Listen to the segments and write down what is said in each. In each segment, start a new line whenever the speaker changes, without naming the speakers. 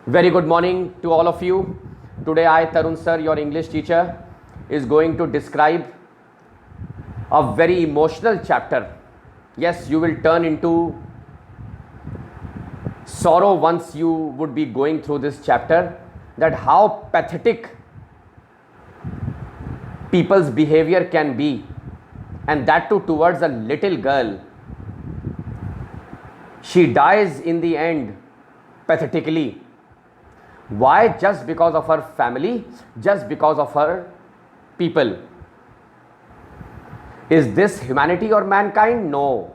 Very good morning to all of you. Today I, Tarun sir, your English teacher, is going to describe a very emotional chapter. Yes, you will turn into sorrow once you would be going through this chapter, that how pathetic people's behavior can be, and that too towards a little girl. She dies in the end pathetically. Why? Just because of her family, just because of her people. Is this humanity or mankind? No.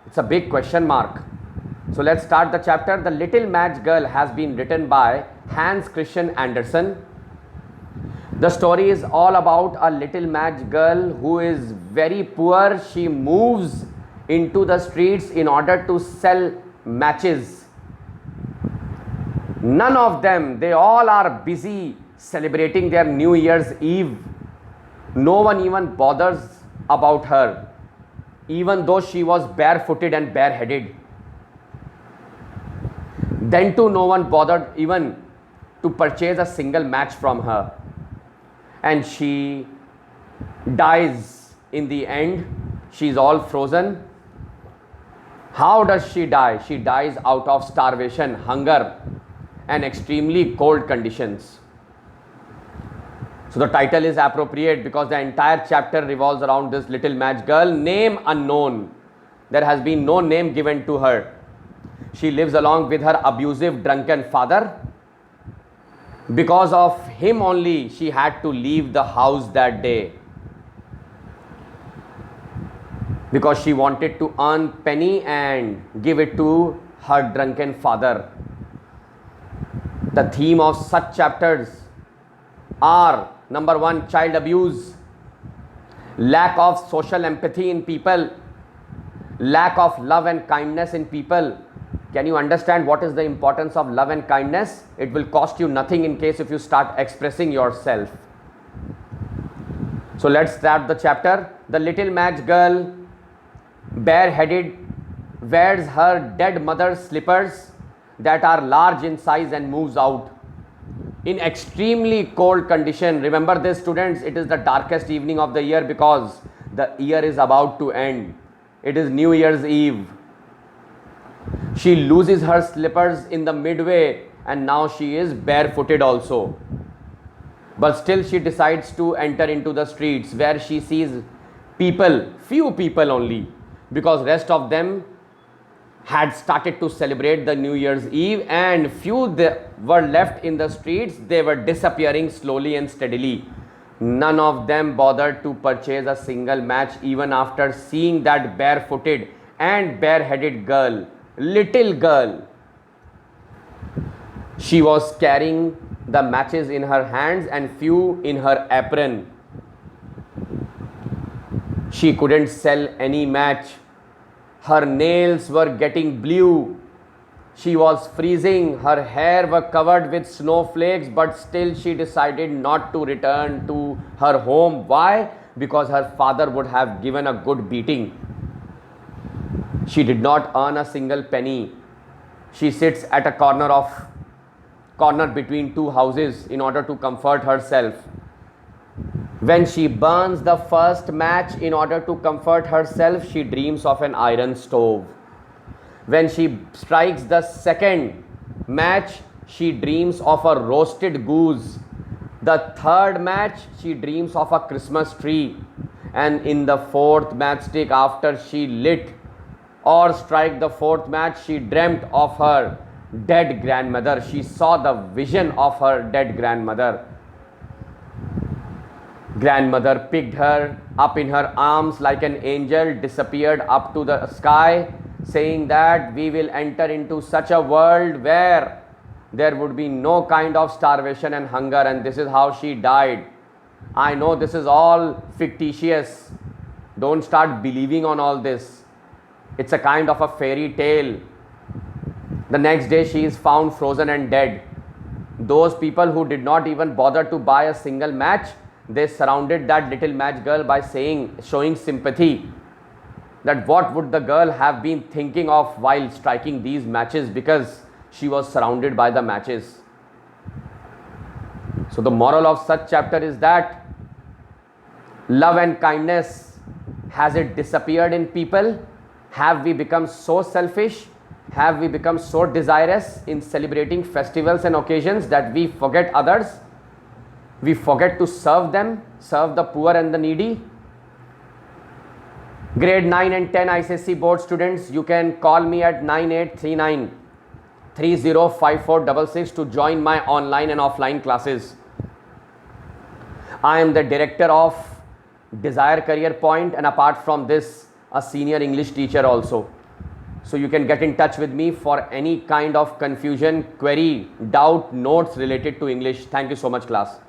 It's a big question mark. So let's start the chapter. The Little Match Girl has been written by Hans Christian Andersen. The story is all about a little match girl who is very poor. She moves into the streets in order to sell matches. None of them, they all are busy celebrating their New Year's Eve. No one even bothers about her, even though she was barefooted and bareheaded. Then too, no one bothered even to purchase a single match from her. And she dies in the end. She's all frozen. How does she die? She dies out of starvation, hunger, and extremely cold conditions. So the title is appropriate because the entire chapter revolves around this little match girl, name unknown. There has been no name given to her. She lives along with her abusive, drunken father. Because of him only, she had to leave the house that day, because she wanted to earn penny and give it to her drunken father. The theme of such chapters are: number one, child abuse, lack of social empathy in people, lack of love and kindness in people. Can you understand what is the importance of love and kindness? It will cost you nothing in case if you start expressing yourself. So let's start the chapter. The little match girl, bareheaded, wears her dead mother's slippers that are large in size and moves out in extremely cold condition. Remember this, students, it is the darkest evening of the year because the year is about to end. It is New Year's Eve. She loses her slippers in the midway and now she is barefooted also. But still she decides to enter into the streets, where she sees people, few people only, because rest of them had started to celebrate the New Year's Eve, and few were left in the streets. They were disappearing slowly and steadily. None of them bothered to purchase a single match even after seeing that barefooted and bareheaded girl, little girl. She was carrying the matches in her hands and few in her apron. She couldn't sell any match. Her nails were getting blue. She was freezing. Her hair were covered with snowflakes, but still she decided not to return to her home. Why? Because her father would have given a good beating. She did not earn a single penny. She sits at a corner between two houses in order to comfort herself. When she burns the first match in order to comfort herself, she dreams of an iron stove. When she strikes the second match, she dreams of a roasted goose. The third match, she dreams of a Christmas tree. And in the fourth matchstick, after she lit or strike the fourth match, she dreamt of her dead grandmother. She saw the vision of her dead grandmother. Grandmother picked her up in her arms like an angel, disappeared up to the sky, saying that we will enter into such a world where there would be no kind of starvation and hunger, and this is how she died. I know this is all fictitious. Don't start believing on all this. It's a kind of a fairy tale. The next day she is found frozen and dead. Those people who did not even bother to buy a single match, they surrounded that little match girl by showing sympathy, that what would the girl have been thinking of while striking these matches, because she was surrounded by the matches. So the moral of such chapter is that love and kindness, has it disappeared in people? Have we become so selfish? Have we become so desirous in celebrating festivals and occasions that we forget others? We forget to serve them, serve the poor and the needy. Grade 9 and 10 ICSE board students, you can call me at 9839 305466 to join my online and offline classes. I am the director of Desire Career Point, and apart from this, a senior English teacher also. So you can get in touch with me for any kind of confusion, query, doubt, notes related to English. Thank you so much, class.